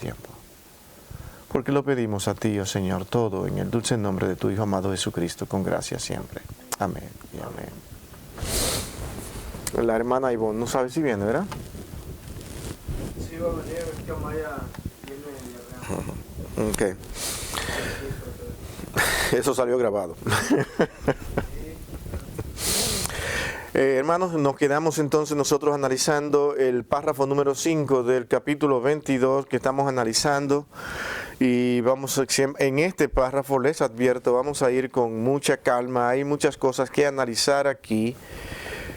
tiempo. Porque lo pedimos a ti, oh Señor, todo en el dulce nombre de tu Hijo amado Jesucristo, con gracia siempre. Amén y amén. La hermana Ivonne, no sabe si viene, ¿verdad? Sí, va a venir, es que Maya viene Ok. Eso salió grabado. Hermanos, nos quedamos entonces nosotros analizando el párrafo número 5 del capítulo 22 que estamos analizando. Y vamos en este párrafo, les advierto, vamos a ir con mucha calma. Hay muchas cosas que analizar aquí,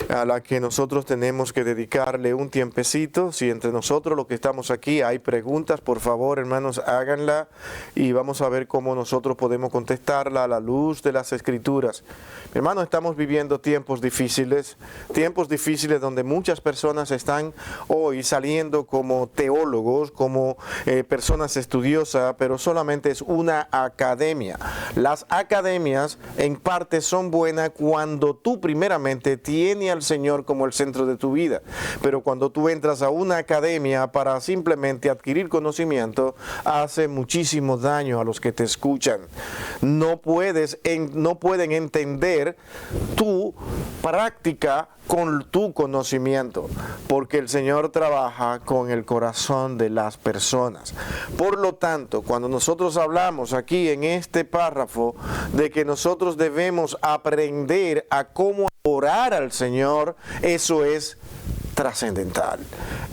a las que nosotros tenemos que dedicarle un tiempecito. Si entre nosotros los que estamos aquí hay preguntas, por favor, hermanos, háganla y vamos a ver cómo nosotros podemos contestarla a la luz de las Escrituras. Hermanos, estamos viviendo tiempos difíciles donde muchas personas están hoy saliendo como teólogos, como personas estudiosas, pero solamente es una academia. Las academias en parte son buenas cuando tú primeramente tienes al Señor como el centro de tu vida, pero cuando tú entras a una academia para simplemente adquirir conocimiento, hace muchísimo daño a los que te escuchan. No pueden entender tu práctica con tu conocimiento, porque el Señor trabaja con el corazón de las personas. Por lo tanto, cuando nosotros hablamos aquí en este párrafo de que nosotros debemos aprender a cómo orar al Señor, eso es trascendental,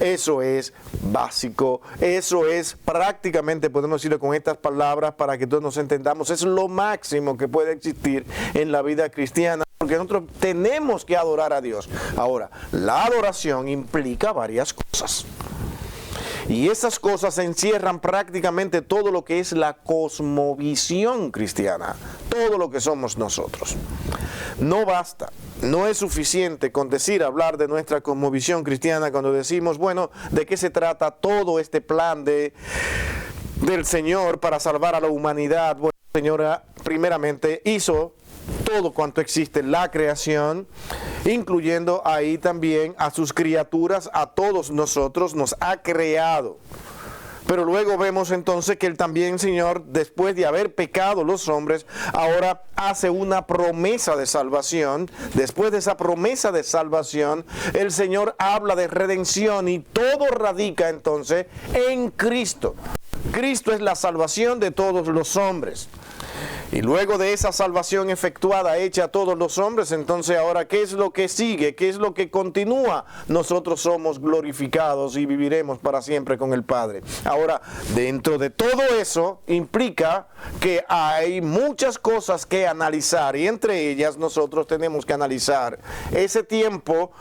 eso es básico, eso es prácticamente, podemos decirlo con estas palabras para que todos nos entendamos, es lo máximo que puede existir en la vida cristiana, porque nosotros tenemos que adorar a Dios. Ahora, la adoración implica varias cosas. Y esas cosas encierran prácticamente todo lo que es la cosmovisión cristiana, todo lo que somos nosotros. No basta, no es suficiente con hablar de nuestra cosmovisión cristiana cuando decimos, bueno, ¿de qué se trata todo este plan del Señor para salvar a la humanidad? Bueno, el Señor primeramente hizo todo cuanto existe en la creación, incluyendo ahí también a sus criaturas, a todos nosotros, nos ha creado. Pero luego vemos entonces que Él también, Señor, después de haber pecado los hombres, ahora hace una promesa de salvación. Después de esa promesa de salvación, el Señor habla de redención y todo radica entonces en Cristo. Cristo es la salvación de todos los hombres. Y luego de esa salvación efectuada, hecha a todos los hombres, entonces ahora, ¿qué es lo que sigue? ¿Qué es lo que continúa? Nosotros somos glorificados y viviremos para siempre con el Padre. Ahora, dentro de todo eso, implica que hay muchas cosas que analizar, y entre ellas nosotros tenemos que analizar ese tiempo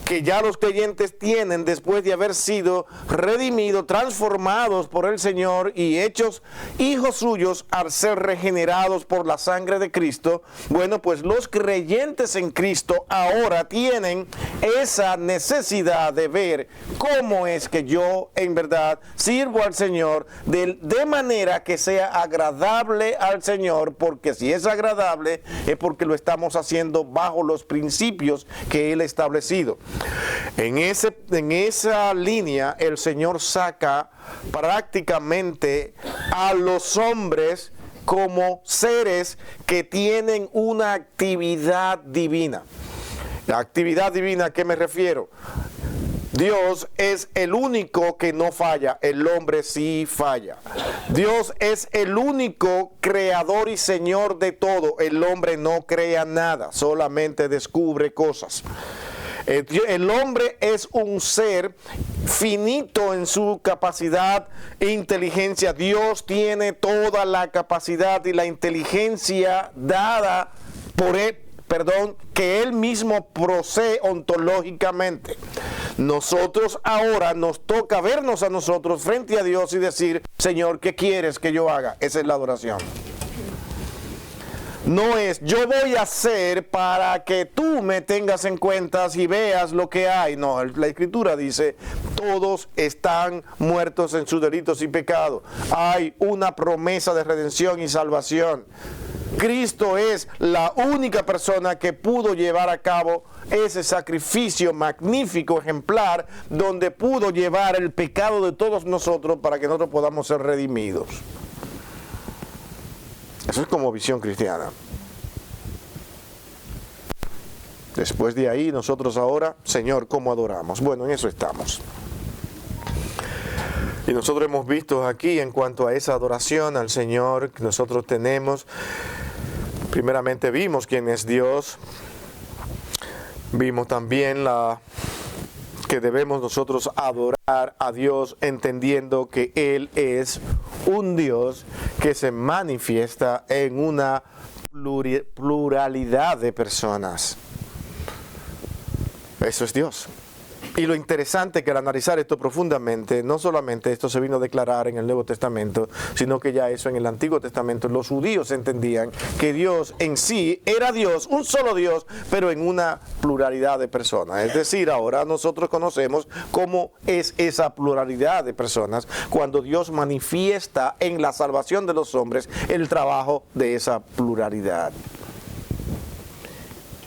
que ya los creyentes tienen después de haber sido redimidos, transformados por el Señor y hechos hijos suyos al ser regenerados por la sangre de Cristo. Bueno, pues los creyentes en Cristo ahora tienen esa necesidad de ver cómo es que yo en verdad sirvo al Señor de manera que sea agradable al Señor, porque si es agradable es porque lo estamos haciendo bajo los principios que Él ha establecido. En esa línea el Señor saca prácticamente a los hombres como seres que tienen una actividad divina. La actividad divina, ¿a qué me refiero? Dios es el único que no falla, el hombre sí falla. Dios es el único creador y señor de todo, el hombre no crea nada, solamente descubre cosas. El hombre es un ser finito en su capacidad e inteligencia. Dios tiene toda la capacidad y la inteligencia dada por Él, que Él mismo posee ontológicamente. Nosotros ahora nos toca vernos a nosotros frente a Dios y decir, Señor, ¿qué quieres que yo haga? Esa es la adoración. No es, yo voy a hacer para que tú me tengas en cuenta y veas lo que hay. No, la Escritura dice, todos están muertos en sus delitos y pecados. Hay una promesa de redención y salvación. Cristo es la única persona que pudo llevar a cabo ese sacrificio magnífico, ejemplar, donde pudo llevar el pecado de todos nosotros para que nosotros podamos ser redimidos. Eso es como visión cristiana. Después de ahí, nosotros ahora, Señor, ¿cómo adoramos? Bueno, en eso estamos. Y nosotros hemos visto aquí, en cuanto a esa adoración al Señor que nosotros tenemos, primeramente vimos quién es Dios. Vimos también que debemos nosotros adorar a Dios entendiendo que Él es un Dios que se manifiesta en una pluralidad de personas. Eso es Dios. Y lo interesante que al analizar esto profundamente, no solamente esto se vino a declarar en el Nuevo Testamento, sino que ya eso en el Antiguo Testamento, los judíos entendían que Dios en sí era Dios, un solo Dios, pero en una pluralidad de personas. Es decir, ahora nosotros conocemos cómo es esa pluralidad de personas cuando Dios manifiesta en la salvación de los hombres el trabajo de esa pluralidad.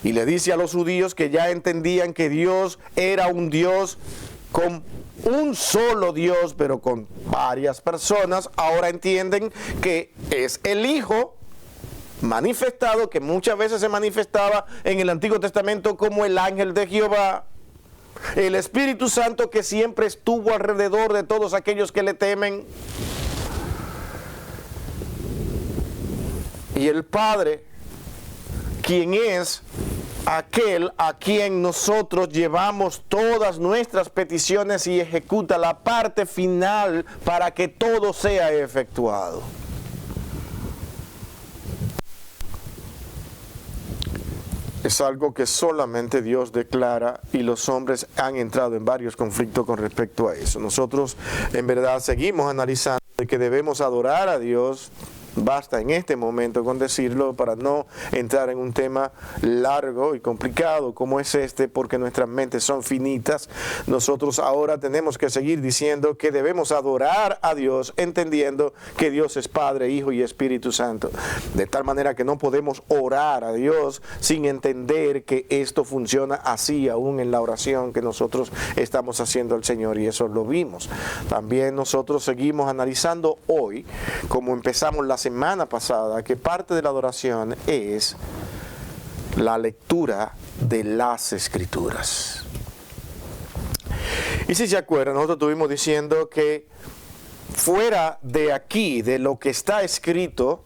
Y le dice a los judíos que ya entendían que Dios era un Dios con un solo Dios, pero con varias personas. Ahora entienden que es el Hijo manifestado, que muchas veces se manifestaba en el Antiguo Testamento como el ángel de Jehová. El Espíritu Santo que siempre estuvo alrededor de todos aquellos que le temen. Y el Padre, quien es aquel a quien nosotros llevamos todas nuestras peticiones y ejecuta la parte final para que todo sea efectuado. Es algo que solamente Dios declara y los hombres han entrado en varios conflictos con respecto a eso. Nosotros en verdad seguimos analizando que debemos adorar a Dios. Basta en este momento con decirlo para no entrar en un tema largo y complicado como es este, porque nuestras mentes son finitas. Nosotros ahora tenemos que seguir diciendo que debemos adorar a Dios entendiendo que Dios es Padre, Hijo y Espíritu Santo. De tal manera que no podemos orar a Dios sin entender que esto funciona así aún en la oración que nosotros estamos haciendo al Señor, y eso lo vimos. También nosotros seguimos analizando hoy, como empezamos la semana pasada, que parte de la adoración es la lectura de las Escrituras. Y si se acuerdan, nosotros estuvimos diciendo que fuera de aquí, de lo que está escrito,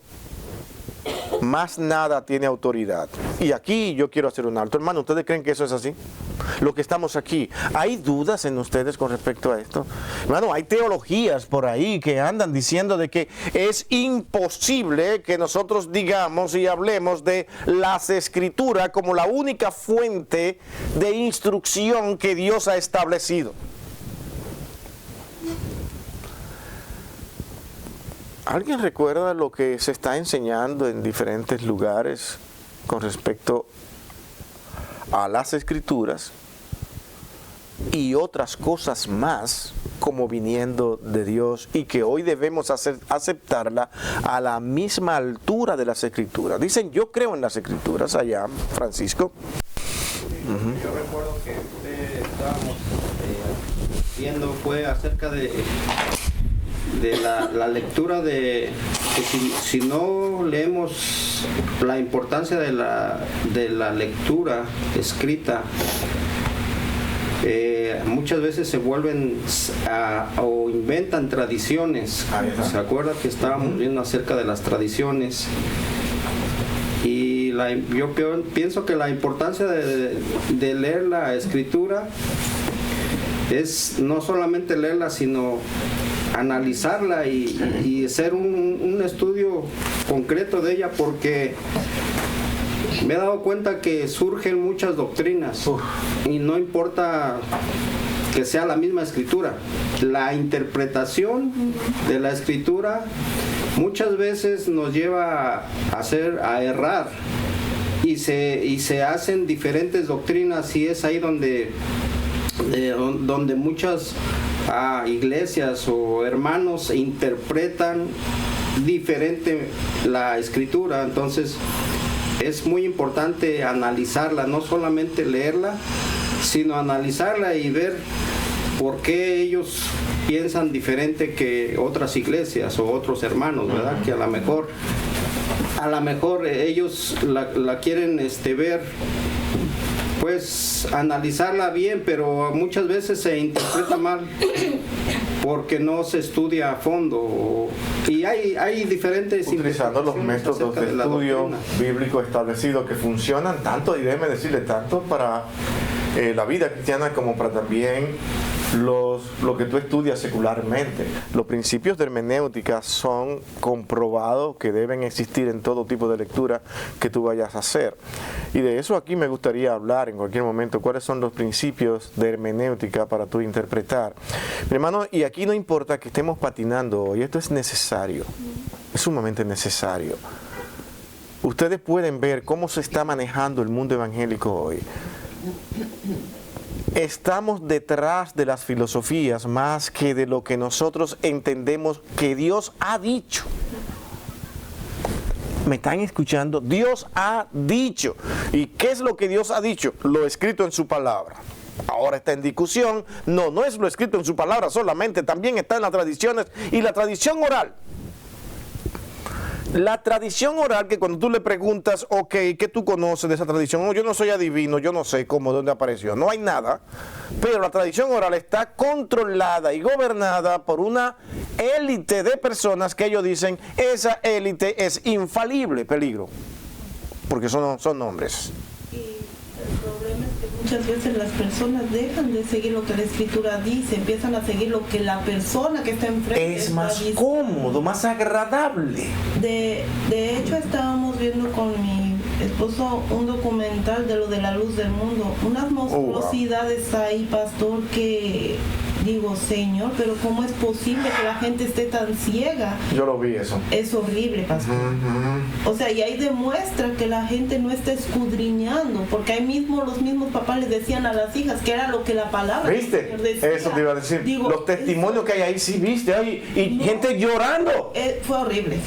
más nada tiene autoridad. Y aquí yo quiero hacer un alto. Hermano, ¿ustedes creen que eso es así? Lo que estamos aquí, ¿hay dudas en ustedes con respecto a esto? Hermano, hay teologías por ahí que andan diciendo de que es imposible que nosotros digamos y hablemos de las Escrituras como la única fuente de instrucción que Dios ha establecido. ¿Alguien recuerda lo que se está enseñando en diferentes lugares con respecto a las Escrituras y otras cosas más como viniendo de Dios, y que hoy debemos aceptarla a la misma altura de las Escrituras? Dicen, yo creo en las Escrituras allá, Francisco. Yo recuerdo que estábamos viendo, fue acerca de la lectura de que si no leemos la importancia de la lectura escrita, muchas veces se vuelven o inventan tradiciones. ¿Se acuerda que estábamos viendo acerca de las tradiciones? Y yo pienso que la importancia de leer la Escritura es no solamente leerla, sino analizarla y hacer un estudio concreto de ella, porque me he dado cuenta que surgen muchas doctrinas y no importa que sea la misma Escritura, la interpretación de la Escritura muchas veces nos lleva a errar, y se hacen diferentes doctrinas, y es ahí donde muchas iglesias o hermanos interpretan diferente la escritura. Entonces es muy importante analizarla, no solamente leerla, sino analizarla y ver por qué ellos piensan diferente que otras iglesias o otros hermanos, ¿verdad? Que a lo mejor ellos la quieren ver, pues analizarla bien, pero muchas veces se interpreta mal porque no se estudia a fondo. Y hay diferentes... Utilizando los métodos de estudio bíblico establecidos que funcionan tanto, y déjeme decirle, tanto para la vida cristiana como para también lo que tú estudias secularmente. Los principios de hermenéutica son comprobados que deben existir en todo tipo de lectura que tú vayas a hacer. Y de eso aquí me gustaría hablar en cualquier momento, cuáles son los principios de hermenéutica para tú interpretar. Mi hermano, y aquí no importa que estemos patinando hoy, esto es necesario, es sumamente necesario. Ustedes pueden ver cómo se está manejando el mundo evangélico hoy. Estamos detrás de las filosofías más que de lo que nosotros entendemos que Dios ha dicho. ¿Me están escuchando? Dios ha dicho. ¿Y qué es lo que Dios ha dicho? Lo escrito en su palabra. Ahora está en discusión. No es lo escrito en su palabra solamente, también está en las tradiciones y la tradición oral. La tradición oral, que cuando tú le preguntas, ok, ¿qué tú conoces de esa tradición? No, yo no soy adivino, yo no sé cómo, dónde apareció, no hay nada. Pero la tradición oral está controlada y gobernada por una élite de personas que ellos dicen, esa élite es infalible, peligro, porque son hombres. El problema es que muchas veces las personas dejan de seguir lo que la escritura dice, empiezan a seguir lo que la persona que está enfrente es más cómodo, más agradable. De hecho, estábamos viendo con mi esposo un documental de lo de la luz del mundo, unas monstruosidades ahí, pastor, que digo, Señor, pero ¿cómo es posible que la gente esté tan ciega? Yo lo vi eso. Es horrible, pastor. O sea, y ahí demuestra que la gente no está escudriñando, porque ahí los mismos papás les decían a las hijas que era lo que la palabra ¿viste? del Señor decía. Eso te iba a decir. Digo, los testimonios que hay ahí, sí, viste, y gente llorando. Fue horrible.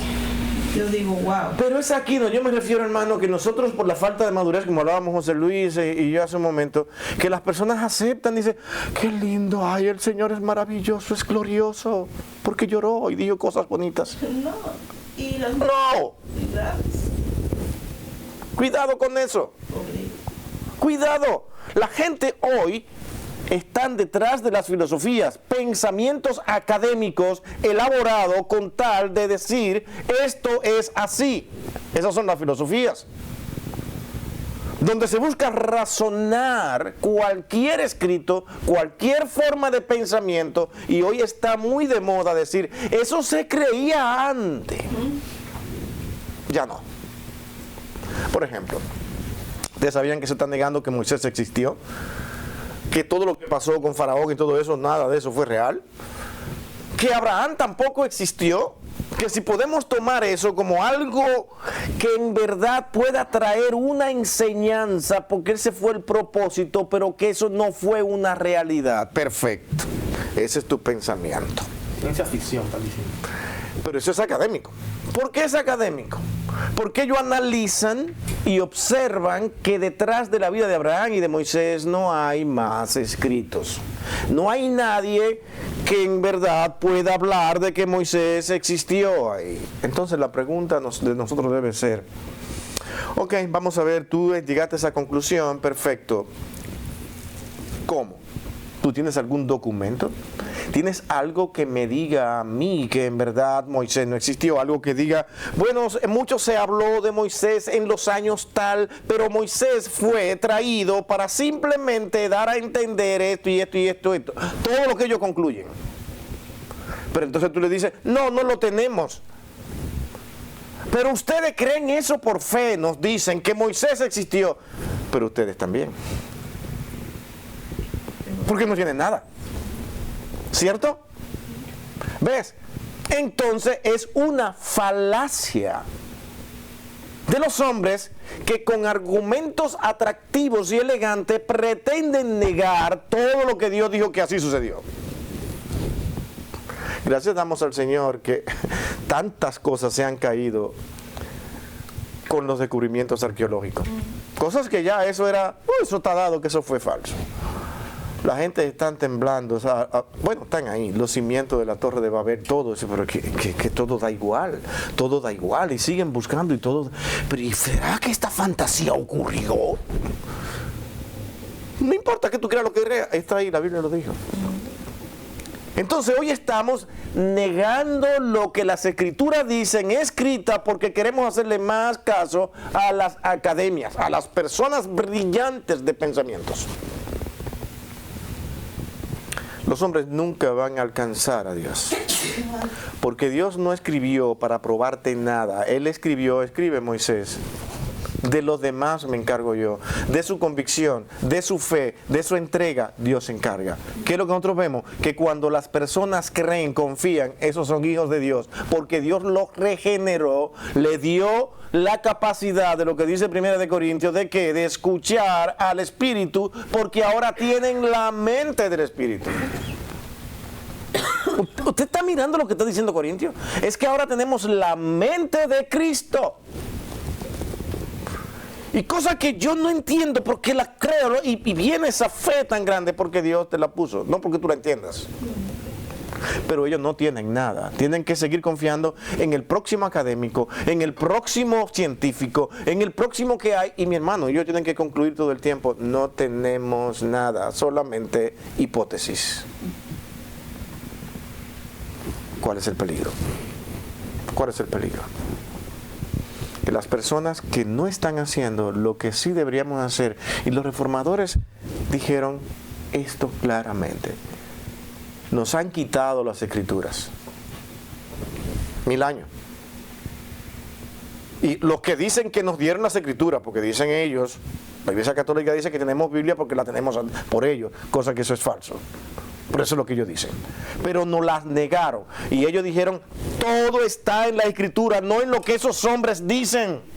Yo digo, wow. Pero es aquí, yo me refiero, hermano, que nosotros por la falta de madurez, como hablábamos José Luis y yo hace un momento, que las personas aceptan, dicen, qué lindo, ay, el Señor es maravilloso, es glorioso, porque lloró y dijo cosas bonitas. No, y las no. Cuidado con eso. Cuidado. La gente hoy están detrás de las filosofías, pensamientos académicos elaborados con tal de decir esto es así. Esas son las filosofías, donde se busca razonar cualquier escrito, cualquier forma de pensamiento, y hoy está muy de moda decir eso se creía antes. Ya no. Por ejemplo, ¿ustedes sabían que se está negando que Moisés existió? Que todo lo que pasó con Faraón y todo eso, nada de eso fue real. Que Abraham tampoco existió. Que si podemos tomar eso como algo que en verdad pueda traer una enseñanza, porque ese fue el propósito, pero que eso no fue una realidad. Perfecto. Ese es tu pensamiento. Ciencia ficción, está diciendo. Pero eso es académico. ¿Por qué es académico? Porque ellos analizan y observan que detrás de la vida de Abraham y de Moisés no hay más escritos. No hay nadie que en verdad pueda hablar de que Moisés existió ahí. Entonces la pregunta de nosotros debe ser, ok, vamos a ver, tú llegaste a esa conclusión, perfecto. ¿Cómo? ¿Tú tienes algún documento? ¿Tienes algo que me diga a mí que en verdad Moisés no existió? Algo que diga, bueno, mucho se habló de Moisés en los años tal, pero Moisés fue traído para simplemente dar a entender esto y esto y esto y esto. Todo lo que ellos concluyen. Pero entonces tú le dices, no lo tenemos. Pero ustedes creen eso por fe, nos dicen que Moisés existió. Pero ustedes también. Porque no tienen nada. ¿Cierto? ¿Ves? Entonces es una falacia de los hombres que con argumentos atractivos y elegantes pretenden negar todo lo que Dios dijo que así sucedió. Gracias damos al Señor que tantas cosas se han caído con los descubrimientos arqueológicos. Cosas que ya eso está dado, que eso fue falso. La gente está temblando, o sea, bueno, están ahí, los cimientos de la Torre de Babel, todo eso, pero que todo da igual, y siguen buscando y todo. Pero ¿y será que esta fantasía ocurrió? No importa que tú creas lo que creas, está ahí, la Biblia lo dijo. Entonces hoy estamos negando lo que las Escrituras dicen escritas porque queremos hacerle más caso a las academias, a las personas brillantes de pensamientos. Los hombres nunca van a alcanzar a Dios, porque Dios no escribió para probarte nada. Él escribe Moisés. De los demás me encargo yo. De su convicción, de su fe, de su entrega, Dios se encarga. ¿Qué es lo que nosotros vemos? Que cuando las personas creen, confían, esos son hijos de Dios, porque Dios los regeneró, le dio la capacidad de lo que dice 1 Corintios, ¿de qué? De escuchar al Espíritu, porque ahora tienen la mente del Espíritu. ¿Usted está mirando lo que está diciendo Corintios? Es que ahora tenemos la mente de Cristo. Y cosa que yo no entiendo porque la creo, y viene esa fe tan grande porque Dios te la puso, no porque tú la entiendas. Pero ellos no tienen nada, tienen que seguir confiando en el próximo académico, en el próximo científico, en el próximo que hay. Y mi hermano, ellos tienen que concluir todo el tiempo, no tenemos nada, solamente hipótesis. ¿Cuál es el peligro? ¿Cuál es el peligro? Que las personas que no están haciendo lo que sí deberíamos hacer, y los reformadores dijeron esto claramente, nos han quitado las Escrituras. 1000 años. Y los que dicen que nos dieron las Escrituras, porque dicen ellos, la Iglesia Católica dice que tenemos Biblia porque la tenemos por ellos, cosa que eso es falso. Por eso es lo que ellos dicen. Pero nos las negaron. Y ellos dijeron, todo está en la Escritura, no en lo que esos hombres dicen.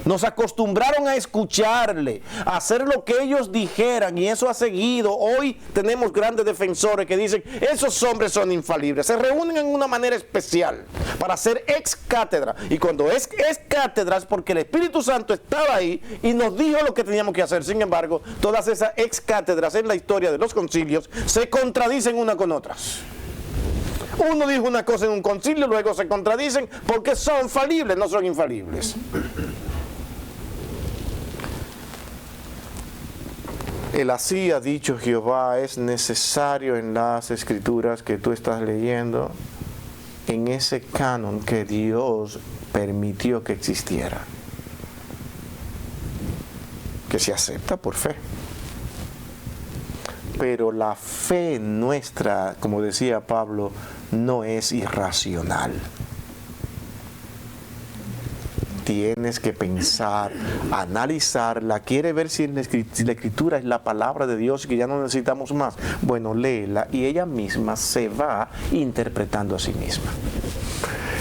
Nos acostumbraron a escucharle, a hacer lo que ellos dijeran, y eso ha seguido. Hoy tenemos grandes defensores que dicen, esos hombres son infalibles. Se reúnen en una manera especial para hacer ex cátedra. Y cuando es cátedra es porque el Espíritu Santo estaba ahí y nos dijo lo que teníamos que hacer. Sin embargo, todas esas ex cátedras en la historia de los concilios se contradicen una con otras. Uno dijo una cosa en un concilio, luego se contradicen porque son falibles, no son infalibles. El así ha dicho Jehová es necesario en las Escrituras que tú estás leyendo, en ese canon que Dios permitió que existiera, que se acepta por fe. Pero la fe nuestra, como decía Pablo, no es irracional. Tienes que pensar, analizarla, quiere ver si la Escritura es la palabra de Dios y que ya no necesitamos más. Bueno, léela y ella misma se va interpretando a sí misma.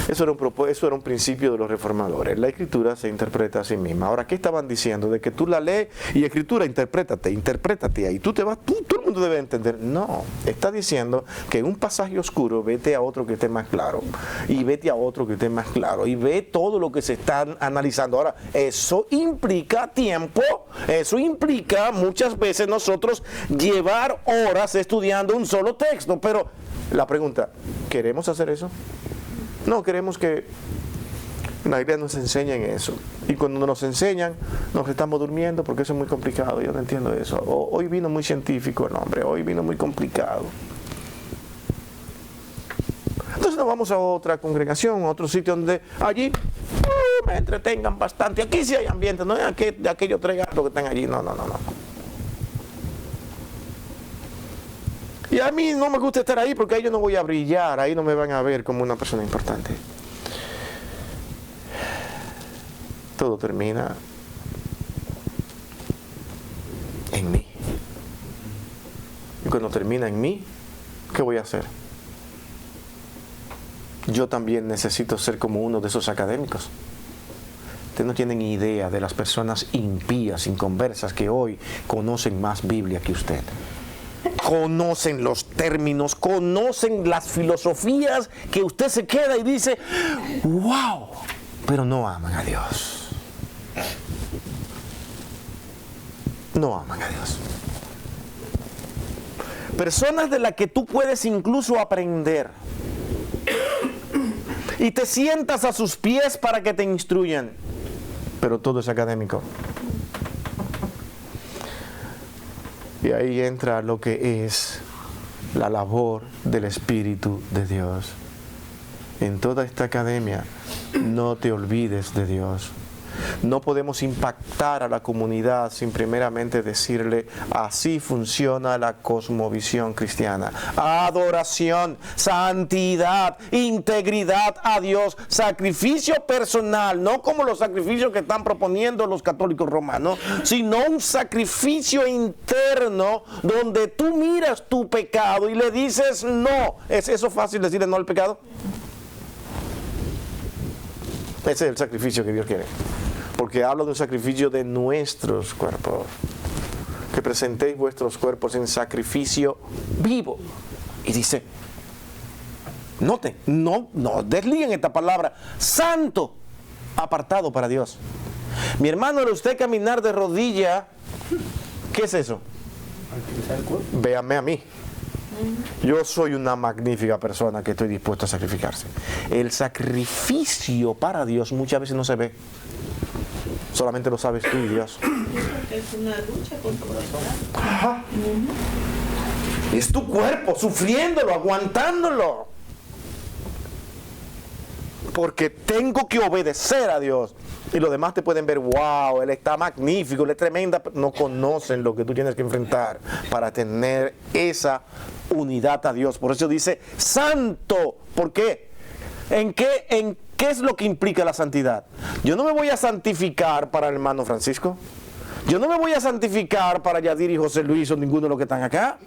Eso era un principio de los reformadores. La Escritura se interpreta a sí misma. Ahora, ¿qué estaban diciendo? De que tú la lees y Escritura, interprétate ahí. Tú te vas, todo el mundo debe entender. No, está diciendo que en un pasaje oscuro vete a otro que esté más claro. Y vete a otro que esté más claro. Y ve todo lo que se está analizando. Ahora, eso implica tiempo. Eso implica muchas veces nosotros llevar horas estudiando un solo texto. Pero la pregunta, ¿queremos hacer eso? No, queremos que en la iglesia nos enseñen eso. Y cuando nos enseñan, nos estamos durmiendo porque eso es muy complicado. Yo no entiendo eso. Hoy vino muy científico el hombre, hoy vino muy complicado. Entonces nos vamos a otra congregación, a otro sitio donde allí me entretengan bastante. Aquí sí hay ambiente, no es aquellos tres gatos que están allí. No. Y a mí no me gusta estar ahí porque ahí yo no voy a brillar, ahí no me van a ver como una persona importante. Todo termina en mí. Y cuando termina en mí, ¿qué voy a hacer? Yo también necesito ser como uno de esos académicos. Ustedes no tienen idea de las personas impías, inconversas, que hoy conocen más Biblia que usted. conocen los términos, conocen las filosofías que usted se queda y dice, wow, pero no aman a Dios. No aman a Dios. Personas de las que tú puedes incluso aprender y te sientas a sus pies para que te instruyan, pero todo es académico. Y ahí entra lo que es la labor del Espíritu de Dios. En toda esta academia, no te olvides de Dios. No podemos impactar a la comunidad sin primeramente decirle, así funciona la cosmovisión cristiana. Adoración, santidad, integridad a Dios, sacrificio personal, no como los sacrificios que están proponiendo los católicos romanos, sino un sacrificio interno donde tú miras tu pecado y le dices no. ¿Es eso fácil decirle no al pecado? Ese es el sacrificio que Dios quiere. Porque habla de un sacrificio de nuestros cuerpos. Que presentéis vuestros cuerpos en sacrificio vivo. Y dice, noten, no desliguen esta palabra, santo, apartado para Dios. Mi hermano, al usted caminar de rodilla, ¿qué es eso? Véame a mí. Yo soy una magnífica persona que estoy dispuesto a sacrificarse. El sacrificio para Dios muchas veces no se ve. Solamente lo sabes tú y Dios. Es una lucha con tu corazón. Ajá. Es tu cuerpo sufriéndolo, aguantándolo. Porque tengo que obedecer a Dios. Y los demás te pueden ver, wow, él está magnífico, él es tremenda. No conocen lo que tú tienes que enfrentar para tener esa unidad a Dios. Por eso dice santo. ¿Por qué? ¿En qué es lo que implica la santidad? Yo no me voy a santificar para el hermano Francisco. Yo no me voy a santificar para Yadir y José Luis o ninguno de los que están acá.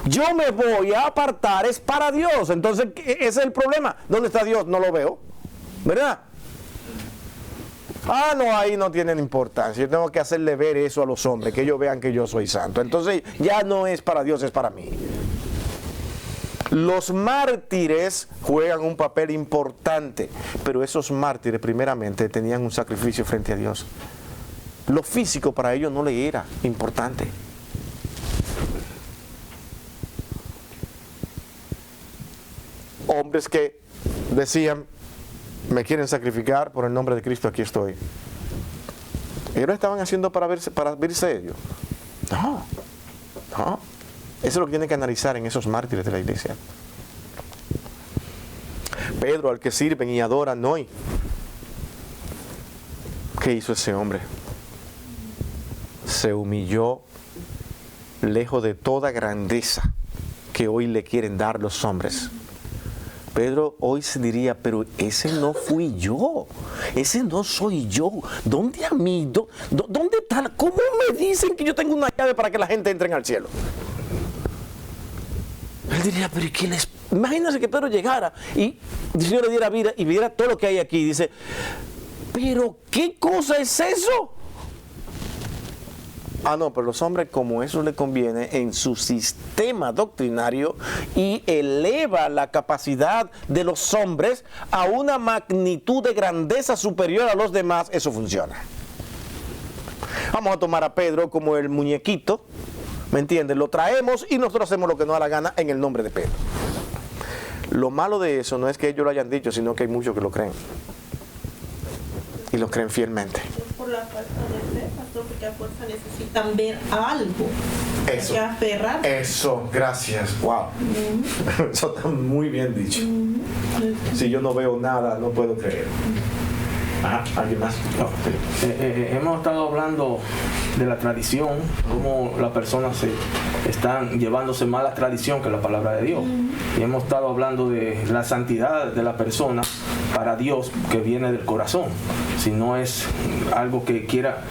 Yo me voy a apartar, es para Dios. Entonces, ese es el problema. ¿Dónde está Dios? No lo veo. ¿Verdad? Ah, no, ahí no tienen importancia. Yo tengo que hacerle ver eso a los hombres, que ellos vean que yo soy santo. Entonces, ya no es para Dios, es para mí. Los mártires juegan un papel importante, pero esos mártires primeramente tenían un sacrificio frente a Dios. Lo físico para ellos no le era importante. Hombres que decían, me quieren sacrificar por el nombre de Cristo, aquí estoy. Ellos lo estaban haciendo para verse ellos. No. Eso es lo que tienen que analizar en esos mártires de la iglesia. Pedro, al que sirven y adoran hoy. ¿Qué hizo ese hombre? Se humilló lejos de toda grandeza que hoy le quieren dar los hombres. Pedro hoy se diría, pero ese no fui yo, ese no soy yo. ¿Dónde a mí? ¿Dónde está? ¿Cómo me dicen que yo tengo una llave para que la gente entre al cielo? Él diría, pero ¿quién es? Imagínense que Pedro llegara y el Señor le diera vida y viera todo lo que hay aquí. Y dice, pero ¿qué cosa es eso? Ah, no, pero los hombres, como eso le conviene en su sistema doctrinario y eleva la capacidad de los hombres a una magnitud de grandeza superior a los demás, eso funciona. Vamos a tomar a Pedro como el muñequito, ¿me entiendes? Lo traemos y nosotros hacemos lo que nos da la gana en el nombre de Pedro. Lo malo de eso no es que ellos lo hayan dicho, sino que hay muchos que lo creen. Y lo creen fielmente. Por la falta de fe, pastor, porque a fuerza necesitan ver algo. Eso. Que aferrar. Eso, gracias. Wow. Eso está muy bien dicho. Si yo no veo nada, no puedo creer. ¿Alguien más? No. Hemos estado hablando de la tradición, cómo las personas se están llevándose más la tradición que la palabra de Dios. Y hemos estado hablando de la santidad de la persona para Dios, que viene del corazón. Si no es algo que quiera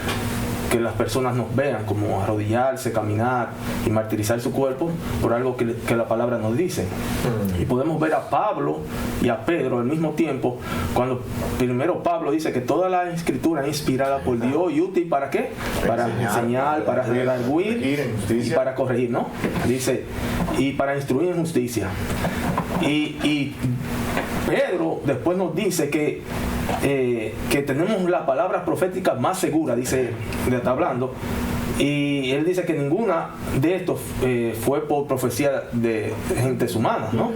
que las personas nos vean, como arrodillarse, caminar y martirizar su cuerpo por algo que la palabra nos dice. Y podemos ver a Pablo y a Pedro al mismo tiempo, cuando primero Pablo dice que toda la escritura es inspirada por Dios y útil ¿para qué? Para enseñar, para redarguir y para corregir, ¿no? Dice, y para instruir en justicia. Y Pedro después nos dice que tenemos las palabras proféticas más seguras, dice, le está hablando, y él dice que ninguna de estos fue por profecía de gentes humanas, ¿no?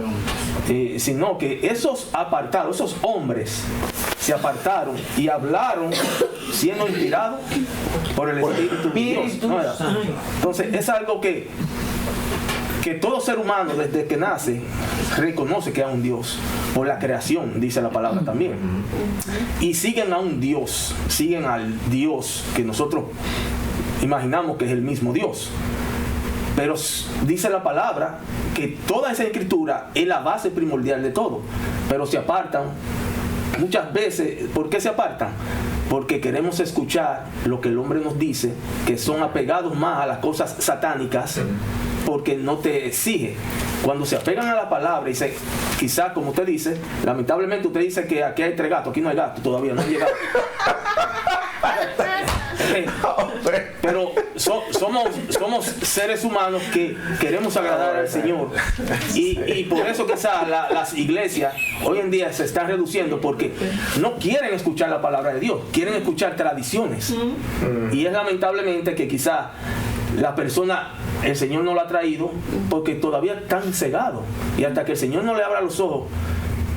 Sino que esos apartados, esos hombres se apartaron y hablaron siendo inspirados por el Espíritu de Dios, ¿no? Entonces es algo que todo ser humano desde que nace reconoce que hay un Dios por la creación, dice la palabra también, y siguen a un Dios, siguen al Dios que nosotros imaginamos que es el mismo Dios, pero dice la palabra que toda esa escritura es la base primordial de todo, pero se apartan muchas veces. ¿Por qué se apartan? Porque queremos escuchar lo que el hombre nos dice, que son apegados más a las cosas satánicas, porque no te exige. Cuando se apegan a la palabra y quizás como usted dice, lamentablemente usted dice que aquí hay 3 gatos, aquí no hay gatos todavía, no han llegado. Pero somos seres humanos que queremos agradar al Señor, y por eso quizás las iglesias hoy en día se están reduciendo, porque no quieren escuchar la palabra de Dios, quieren escuchar tradiciones, y es lamentablemente que quizás la persona, el Señor no lo ha traído porque todavía están cegados, y hasta que el Señor no le abra los ojos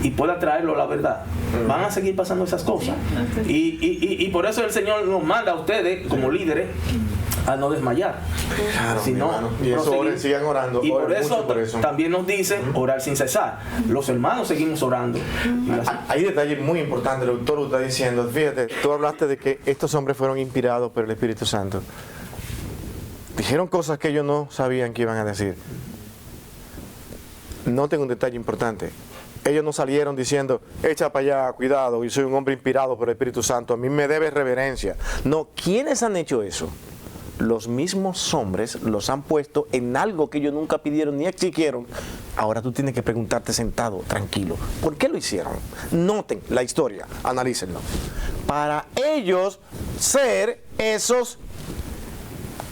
y pueda traerlo a la verdad, van a seguir pasando esas cosas. Y por eso el Señor nos manda a ustedes como líderes a no desmayar, Claro, sino y eso oren, sigan orando. Y Oren mucho por eso también nos dice orar sin cesar. Los hermanos seguimos orando. Hay detalles muy importantes, el doctor está diciendo. Fíjate, tú hablaste de que estos hombres fueron inspirados por el Espíritu Santo. Dijeron cosas que ellos no sabían que iban a decir. Noten un detalle importante. Ellos no salieron diciendo, echa para allá, cuidado, yo soy un hombre inspirado por el Espíritu Santo, a mí me debes reverencia. No, ¿quiénes han hecho eso? Los mismos hombres los han puesto en algo que ellos nunca pidieron ni exigieron. Ahora tú tienes que preguntarte sentado, tranquilo, ¿por qué lo hicieron? Noten la historia, analícenlo. Para ellos ser esos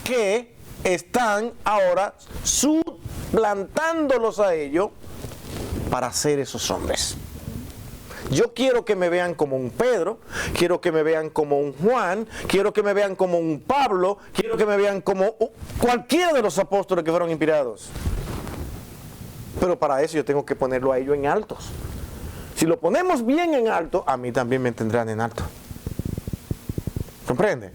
que están ahora suplantándolos a ellos para ser esos hombres. Yo quiero que me vean como un Pedro, quiero que me vean como un Juan, quiero que me vean como un Pablo, quiero que me vean como cualquiera de los apóstoles que fueron inspirados. Pero para eso yo tengo que ponerlo a ellos en altos. Si lo ponemos bien en alto, a mí también me tendrán en alto. ¿Comprende?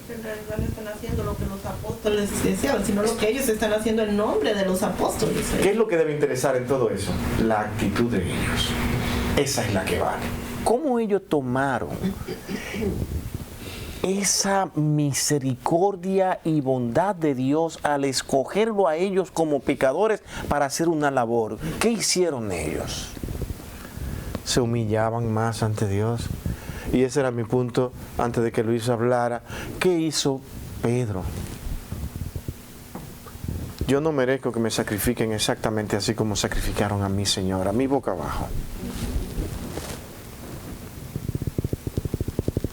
En realidad no están haciendo lo que los apóstoles deseaban, sino lo que ellos están haciendo en nombre de los apóstoles. ¿Qué es lo que debe interesar en todo eso? La actitud de ellos. Esa es la que vale. ¿Cómo ellos tomaron esa misericordia y bondad de Dios al escogerlo a ellos como pecadores para hacer una labor? ¿Qué hicieron ellos? Se humillaban más ante Dios. Y ese era mi punto antes de que Luis hablara. ¿Qué hizo Pedro? Yo no merezco que me sacrifiquen exactamente así como sacrificaron a mi Señor, a mi boca abajo.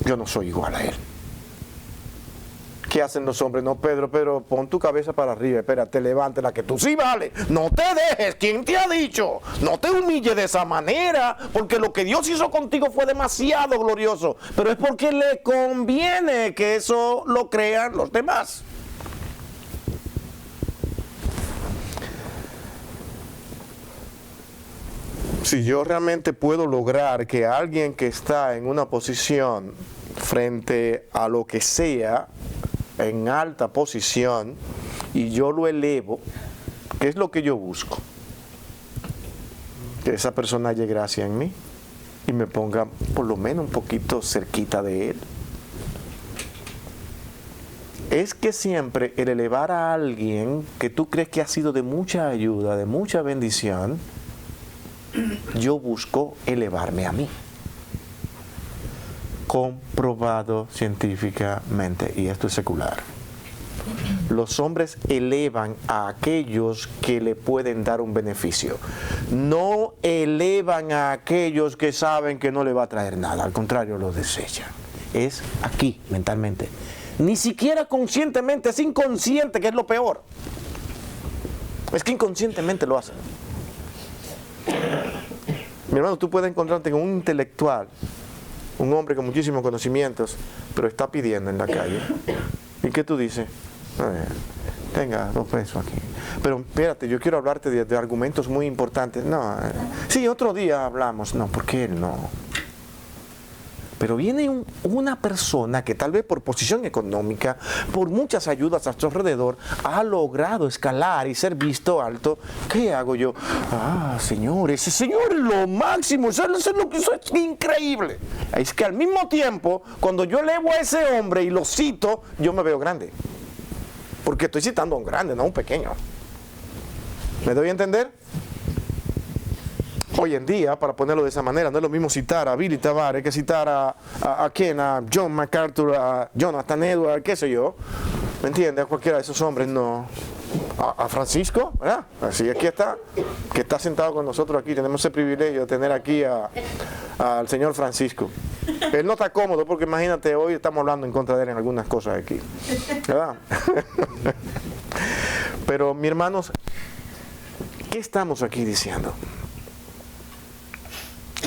Yo no soy igual a Él. ¿Qué hacen los hombres? No, Pedro, pon tu cabeza para arriba, espérate, levántela, que tú sí vale. No te dejes, ¿quién te ha dicho? No te humilles de esa manera, porque lo que Dios hizo contigo fue demasiado glorioso, pero es porque le conviene que eso lo crean los demás. Si yo realmente puedo lograr que alguien que está en una posición frente a lo que sea, en alta posición, y yo lo elevo, ¿qué es lo que yo busco? Que esa persona haya gracia en mí y me ponga por lo menos un poquito cerquita de Él. Es que siempre el elevar a alguien que tú crees que ha sido de mucha ayuda, de mucha bendición, yo busco elevarme a mí. comprobado científicamente, y esto es secular. Los hombres elevan a aquellos que le pueden dar un beneficio. No elevan a aquellos que saben que no le va a traer nada. Al contrario, lo desechan. Es aquí, mentalmente. Ni siquiera conscientemente, es inconsciente, que es lo peor. Es que inconscientemente lo hacen. Mi hermano, tú puedes encontrarte con un intelectual, un hombre con muchísimos conocimientos, pero está pidiendo en la calle. ¿Y qué tú dices? Tenga 2 pesos aquí. Pero espérate, yo quiero hablarte de argumentos muy importantes. No, sí, otro día hablamos. No, porque él no. Pero viene una persona que tal vez por posición económica, por muchas ayudas a su alrededor, ha logrado escalar y ser visto alto. ¿Qué hago yo? Ah, señor, ese señor es lo máximo, eso es increíble. Es que al mismo tiempo, cuando yo elevo a ese hombre y lo cito, yo me veo grande. Porque estoy citando a un grande, no a un pequeño. ¿Me doy a entender? Hoy en día, para ponerlo de esa manera, no es lo mismo citar a Billy Tavares que citar a Ken, a John MacArthur, a Jonathan Edwards, qué sé yo. ¿Me entiendes? A cualquiera de esos hombres, no. A Francisco, ¿verdad? Así aquí está, que está sentado con nosotros aquí. Tenemos ese privilegio de tener aquí al señor Francisco. Él no está cómodo porque imagínate, hoy estamos hablando en contra de él en algunas cosas aquí, ¿verdad? Pero, mis hermanos, ¿qué estamos aquí diciendo?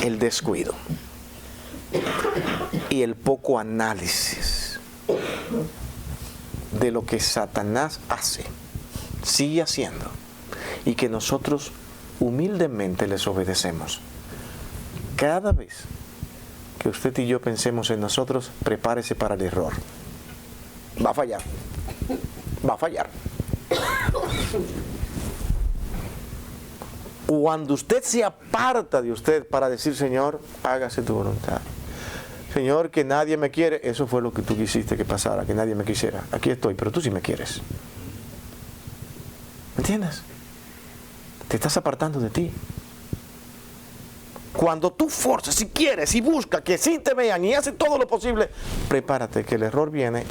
El descuido y el poco análisis de lo que Satanás hace, sigue haciendo, y que nosotros humildemente les obedecemos. Cada vez que usted y yo pensemos en nosotros, prepárese para el error. Va a fallar. Va a fallar. Cuando usted se aparta de usted para decir, Señor, hágase tu voluntad. Señor, que nadie me quiere. Eso fue lo que tú quisiste que pasara, que nadie me quisiera. Aquí estoy, pero tú sí me quieres. ¿Me entiendes? Te estás apartando de ti. Cuando tú forzas, si quieres, y buscas que sí te vean y haces todo lo posible, prepárate que el error viene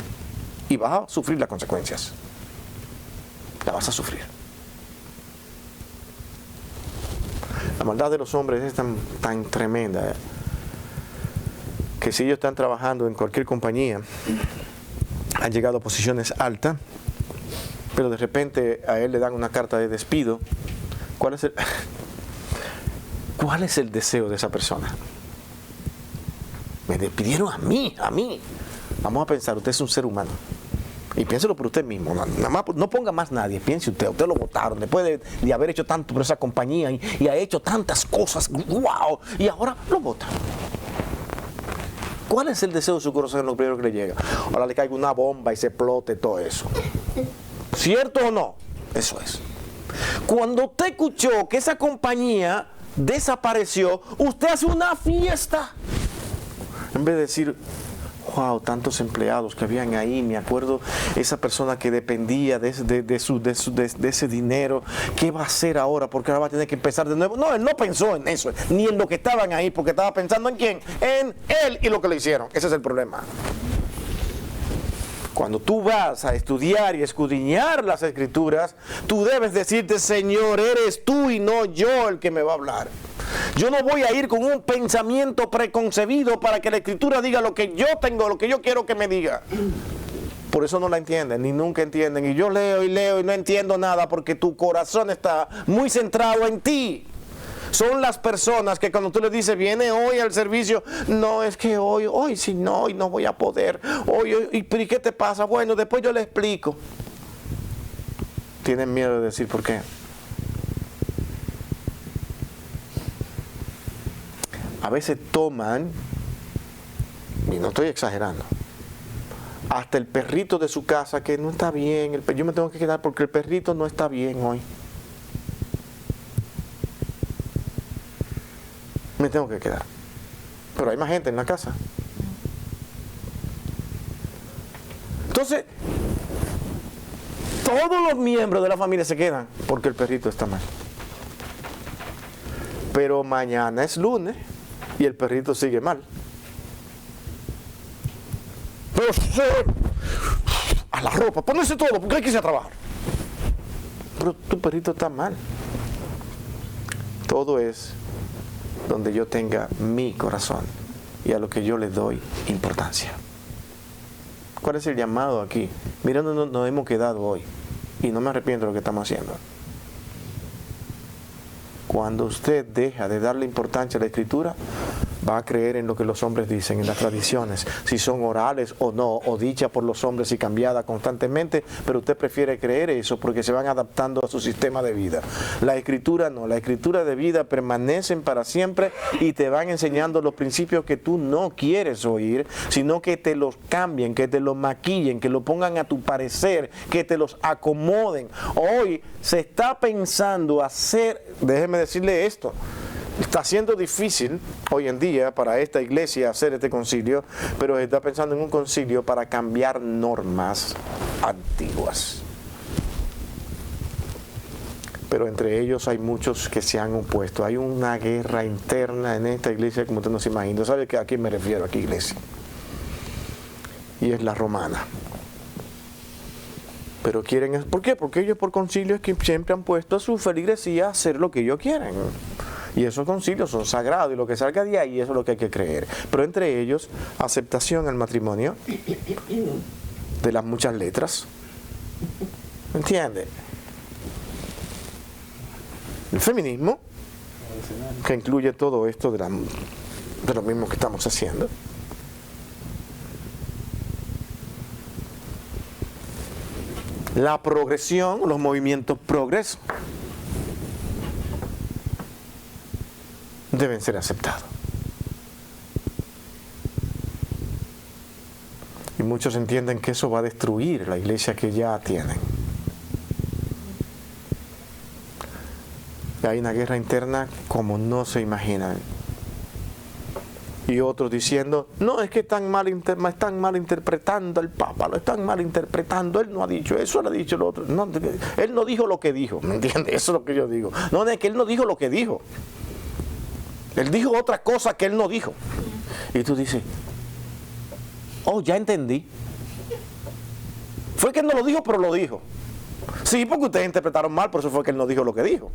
y vas a sufrir las consecuencias. La vas a sufrir. La maldad de los hombres es tan tremenda, que si ellos están trabajando en cualquier compañía, han llegado a posiciones altas, pero de repente a él le dan una carta de despido. ¿Cuál es el deseo de esa persona? Me despidieron a mí. Vamos a pensar, usted es un ser humano. Y piénselo por usted mismo, nada más, no ponga más nadie, piense usted lo votaron, después de haber hecho tanto por esa compañía y ha hecho tantas cosas, wow, y ahora lo votan. ¿Cuál es el deseo de su corazón en lo primero que le llega? Ahora le caiga una bomba y se explote todo eso. ¿Cierto o no? Eso es. Cuando usted escuchó que esa compañía desapareció, usted hace una fiesta. En vez de decir, wow, tantos empleados que habían ahí, me acuerdo esa persona que dependía de ese dinero, ¿qué va a hacer ahora? Porque ahora va a tener que empezar de nuevo. No, él no pensó en eso, ni en lo que estaban ahí, porque estaba pensando en quién, en él y lo que le hicieron. Ese es el problema. Cuando tú vas a estudiar y escudriñar las Escrituras, tú debes decirte, Señor, eres tú y no yo el que me va a hablar. Yo no voy a ir con un pensamiento preconcebido para que la Escritura diga lo que yo tengo, lo que yo quiero que me diga. Por eso no la entienden, ni nunca entienden. Y yo leo y no entiendo nada porque tu corazón está muy centrado en ti. Son las personas que cuando tú les dices, viene hoy al servicio, no, es que hoy sí no, hoy no voy a poder. ¿Y qué te pasa? Bueno, después yo le explico. Tienen miedo de decir por qué. A veces toman, y no estoy exagerando, hasta el perrito de su casa que no está bien, yo me tengo que quedar porque el perrito no está bien hoy. Me tengo que quedar. Pero hay más gente en la casa. Entonces, todos los miembros de la familia se quedan porque el perrito está mal. Pero mañana es lunes y el perrito sigue mal. Pero a la ropa, ponerse todo, porque hay que irse a trabajar. Pero tu perrito está mal. Todo es donde yo tenga mi corazón y a lo que yo le doy importancia. ¿Cuál es el llamado aquí? Mira, nos hemos quedado hoy y no me arrepiento de lo que estamos haciendo. Cuando usted deja de darle importancia a la Escritura, va a creer en lo que los hombres dicen, en las tradiciones, si son orales o no, o dichas por los hombres y cambiadas constantemente, pero usted prefiere creer eso porque se van adaptando a su sistema de vida. La Escritura no, la Escritura de vida permanecen para siempre y te van enseñando los principios que tú no quieres oír, sino que te los cambien, que te los maquillen, que lo pongan a tu parecer, que te los acomoden. Hoy se está pensando hacer, déjeme decirle esto, está siendo difícil hoy en día para esta iglesia hacer este concilio, pero está pensando en un concilio para cambiar normas antiguas. Pero entre ellos hay muchos que se han opuesto. Hay una guerra interna en esta iglesia como usted no se imagina. ¿Sabe a quién me refiero aquí, iglesia? Y es la romana. Pero quieren, ¿por qué? Porque ellos por concilios que siempre han puesto a su feligresía a hacer lo que ellos quieren. Y esos concilios son sagrados y lo que salga de ahí eso es lo que hay que creer. Pero entre ellos, aceptación al matrimonio de las muchas letras. ¿Entiende? El feminismo, que incluye todo esto de lo mismo que estamos haciendo. La progresión, los movimientos progreso, deben ser aceptados. Y muchos entienden que eso va a destruir la iglesia que ya tienen. Y hay una guerra interna como no se imaginan. Y otros diciendo, no, es que están mal interpretando al Papa, lo están mal interpretando, él no ha dicho eso, él ha dicho lo otro. No, él no dijo lo que dijo, ¿me entiendes? Eso es lo que yo digo. No, es que él no dijo lo que dijo. Él dijo otra cosa que él no dijo. Y tú dices, oh, ya entendí. Fue que él no lo dijo, pero lo dijo. Sí, porque ustedes interpretaron mal, por eso fue que él no dijo lo que dijo.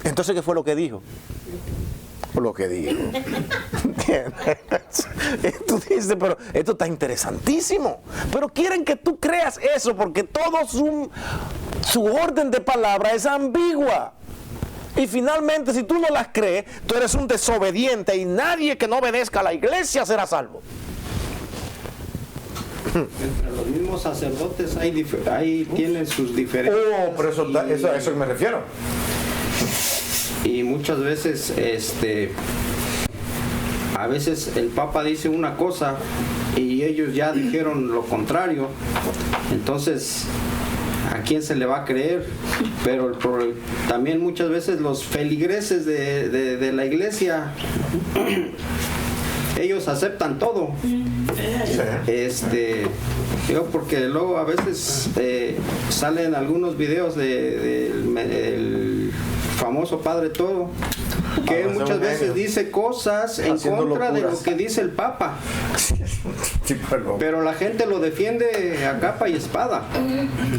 Entonces, ¿qué fue lo que dijo? Lo que dijo. ¿Entiendes? Tú dices, pero esto está interesantísimo. Pero quieren que tú creas eso porque todo su orden de palabra es ambigua. Y finalmente, si tú no las crees, tú eres un desobediente y nadie que no obedezca a la iglesia será salvo. Entre los mismos sacerdotes ahí tienen sus diferencias. Oh, pero a eso me refiero. Y muchas veces, a veces el Papa dice una cosa y ellos ya dijeron lo contrario. Entonces, ¿a quién se le va a creer? Pero también muchas veces los feligreses de la iglesia, ellos aceptan todo. Porque luego a veces salen algunos videos del famoso Padre Todo, que muchas veces dice cosas en contra de lo que dice el Papa. Pero la gente lo defiende a capa y espada.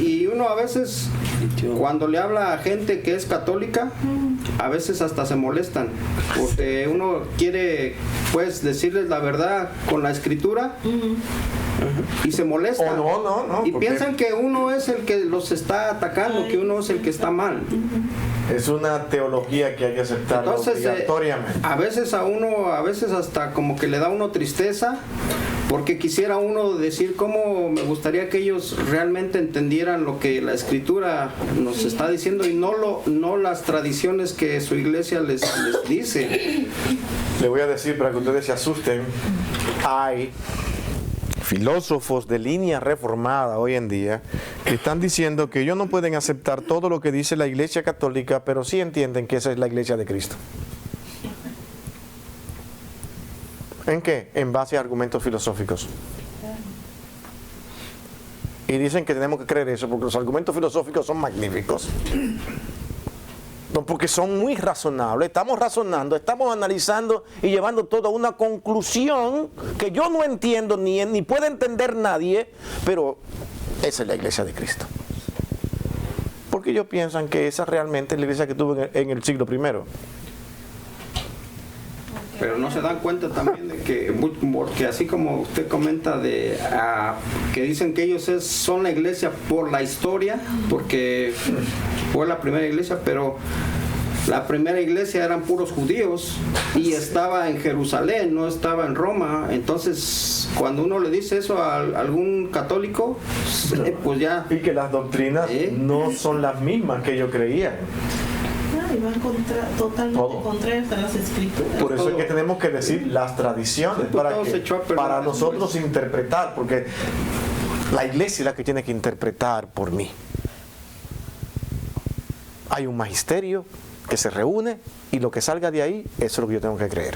Y uno a veces, cuando le habla a gente que es católica, a veces hasta se molestan, porque uno quiere pues decirles la verdad con la Escritura y se molestan. No, y piensan que uno es el que los está atacando, que uno es el que está mal. Es una teología que hay que aceptar obligatoriamente. A veces hasta como que le da a uno tristeza, porque quisiera uno decir cómo me gustaría que ellos realmente entendieran lo que la Escritura nos está diciendo y no las tradiciones que su iglesia les dice. Le voy a decir para que ustedes se asusten, hay filósofos de línea reformada hoy en día que están diciendo que ellos no pueden aceptar todo lo que dice la Iglesia Católica, pero sí entienden que esa es la Iglesia de Cristo. ¿En qué? En base a argumentos filosóficos. Y dicen que tenemos que creer eso porque los argumentos filosóficos son magníficos. porque son muy razonables. Estamos razonando, estamos analizando y llevando todo a una conclusión que yo no entiendo ni puede entender nadie, pero esa es la iglesia de Cristo. Porque ellos piensan que esa realmente es la iglesia que tuvo en el siglo I. Pero no se dan cuenta también de que, porque así como usted comenta que dicen que ellos son la iglesia por la historia, porque fue la primera iglesia, pero la primera iglesia eran puros judíos y estaba en Jerusalén, no estaba en Roma. Entonces, cuando uno le dice eso a algún católico, pues ya... Y que las doctrinas no son las mismas que ellos creían. Y van totalmente Todo. contrarias a las escrituras. Por eso es que tenemos que decir las tradiciones, para nosotros interpretar, porque la iglesia es la que tiene que interpretar por mí. Hay un magisterio que se reúne y lo que salga de ahí, eso es lo que yo tengo que creer.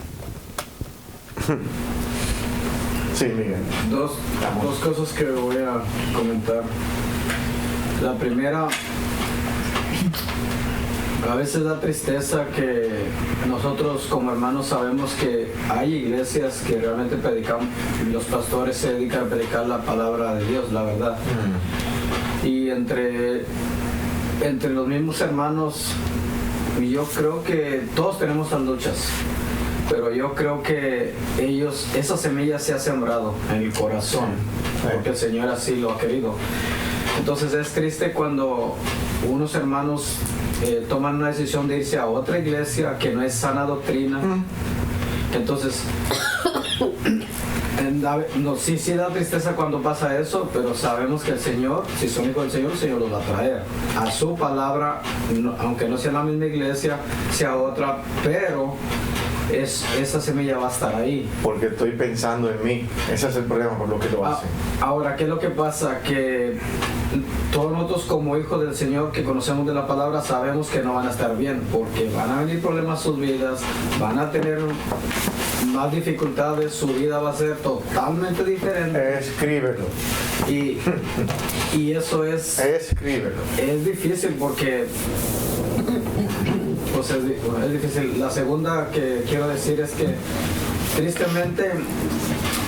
Sí, Miguel. Dos cosas que voy a comentar. La primera, a veces da tristeza que nosotros como hermanos sabemos que hay iglesias que realmente predican, los pastores se dedican a predicar la palabra de Dios, la verdad. Y entre los mismos hermanos, yo creo que todos tenemos las luchas, pero yo creo que esa semilla se ha sembrado en el corazón, porque el Señor así lo ha querido. Entonces es triste cuando unos hermanos toman una decisión de irse a otra iglesia que no es sana doctrina. Entonces, sí da tristeza cuando pasa eso, pero sabemos que el Señor, si son hijos del Señor, el Señor los va a traer a su palabra, aunque no sea la misma iglesia, sea otra, pero esa semilla va a estar ahí. Porque estoy pensando en mí. Ese es el problema por lo que lo hacen. Ahora, ¿qué es lo que pasa? Que todos nosotros como hijos del Señor que conocemos de la palabra sabemos que no van a estar bien, porque van a venir problemas en sus vidas, van a tener más dificultades, su vida va a ser totalmente diferente. Escríbelo. Y eso es... Escríbelo. Es difícil porque... Pues es difícil. La segunda que quiero decir es que tristemente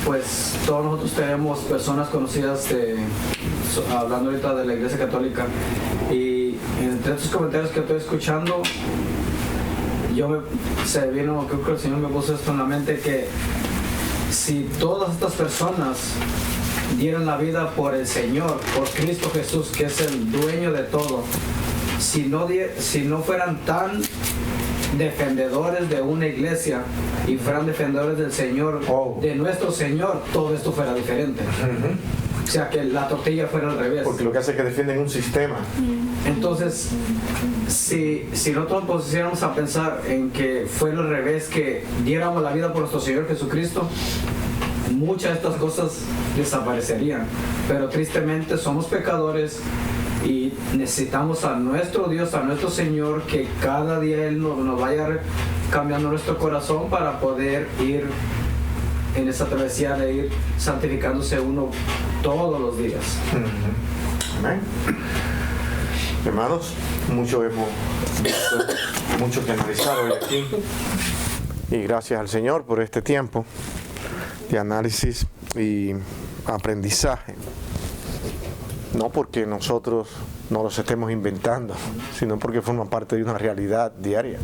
pues todos nosotros tenemos personas conocidas hablando ahorita de la Iglesia Católica, y entre estos comentarios que estoy escuchando creo que el Señor me puso esto en la mente, que si todas estas personas dieran la vida por el Señor, por Cristo Jesús, que es el dueño de todo, si no fueran tan defendedores de una iglesia y fueran defendedores del Señor, de nuestro Señor, todo esto fuera diferente. O sea, que la tortilla fuera al revés. Porque lo que hace es que defienden un sistema. Entonces, si nosotros nos pusiéramos a pensar en que fuera al revés, que diéramos la vida por nuestro Señor Jesucristo, muchas de estas cosas desaparecerían. Pero tristemente somos pecadores y necesitamos a nuestro Dios, a nuestro Señor, que cada día Él nos vaya cambiando nuestro corazón para poder ir en esa travesía de ir santificándose uno todos los días. Amén. Hermanos, mucho hemos visto, mucho que analizar hoy aquí. Y gracias al Señor por este tiempo de análisis y aprendizaje. No porque nosotros no los estemos inventando, sino porque forman parte de una realidad diaria.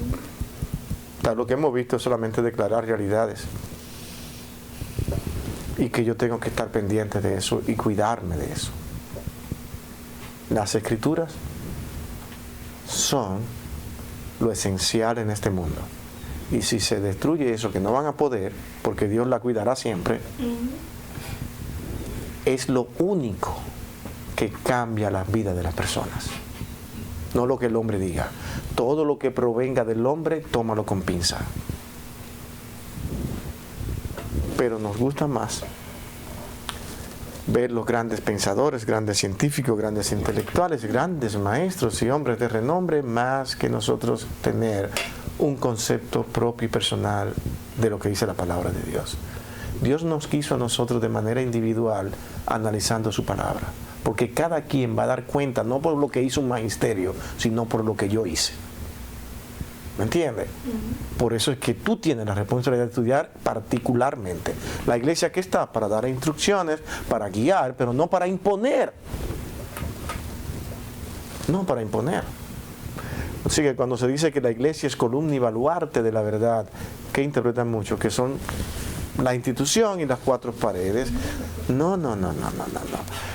Tal lo que hemos visto es solamente declarar realidades. Y que yo tengo que estar pendiente de eso y cuidarme de eso. Las Escrituras son lo esencial en este mundo. Y si se destruye eso, que no van a poder, porque Dios la cuidará siempre, es lo único que cambia la vida de las personas. No lo que el hombre diga. Todo lo que provenga del hombre, tómalo con pinza. Pero nos gusta más ver los grandes pensadores, grandes científicos, grandes intelectuales, grandes maestros y hombres de renombre, más que nosotros tener un concepto propio y personal de lo que dice la palabra de Dios. Dios nos quiso a nosotros de manera individual analizando su palabra, porque cada quien va a dar cuenta no por lo que hizo un magisterio, sino por lo que yo hice. ¿Me entiendes? Por eso es que tú tienes la responsabilidad de estudiar particularmente. La iglesia que está para dar instrucciones, para guiar, pero no para imponer. No para imponer. Así que cuando se dice que la iglesia es columna y baluarte de la verdad, que interpretan mucho, que son la institución y las cuatro paredes. No.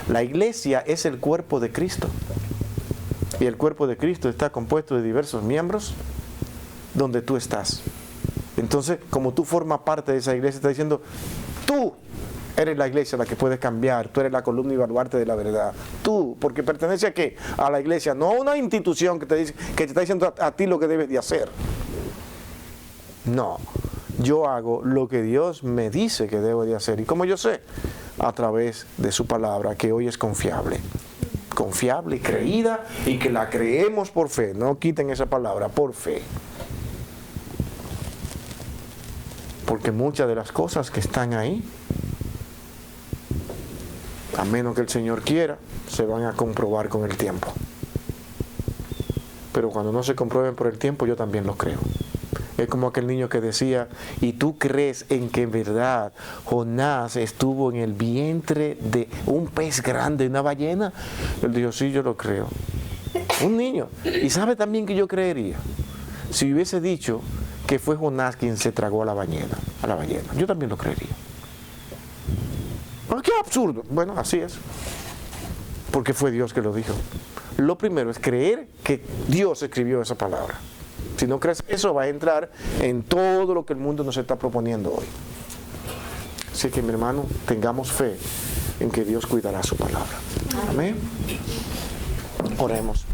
La iglesia es el cuerpo de Cristo. Y el cuerpo de Cristo está compuesto de diversos miembros donde tú estás. Entonces, como tú formas parte de esa iglesia, está diciendo, tú eres la iglesia la que puede cambiar, tú eres la columna y baluarte de la verdad. Tú, porque pertenece a qué? A la iglesia, no a una institución que te está diciendo a ti lo que debes de hacer. No, yo hago lo que Dios me dice que debo de hacer. ¿Y cómo yo sé? A través de su palabra, que hoy es confiable y creída, y que la creemos por fe. No quiten esa palabra, por fe. Porque muchas de las cosas que están ahí, a menos que el Señor quiera, se van a comprobar con el tiempo. Pero cuando no se comprueben por el tiempo, yo también lo creo. Es como aquel niño que decía, ¿y tú crees en que en verdad Jonás estuvo en el vientre de un pez grande, una ballena? Él dijo, sí, yo lo creo. Un niño. Y sabe también que yo creería, si hubiese dicho que fue Jonás quien se tragó a la ballena. Yo también lo creería. ¿Qué absurdo? Bueno, así es. Porque fue Dios que lo dijo. Lo primero es creer que Dios escribió esa palabra. Si no crees eso, va a entrar en todo lo que el mundo nos está proponiendo hoy. Así que, mi hermano, tengamos fe en que Dios cuidará su palabra. Amén. Oremos.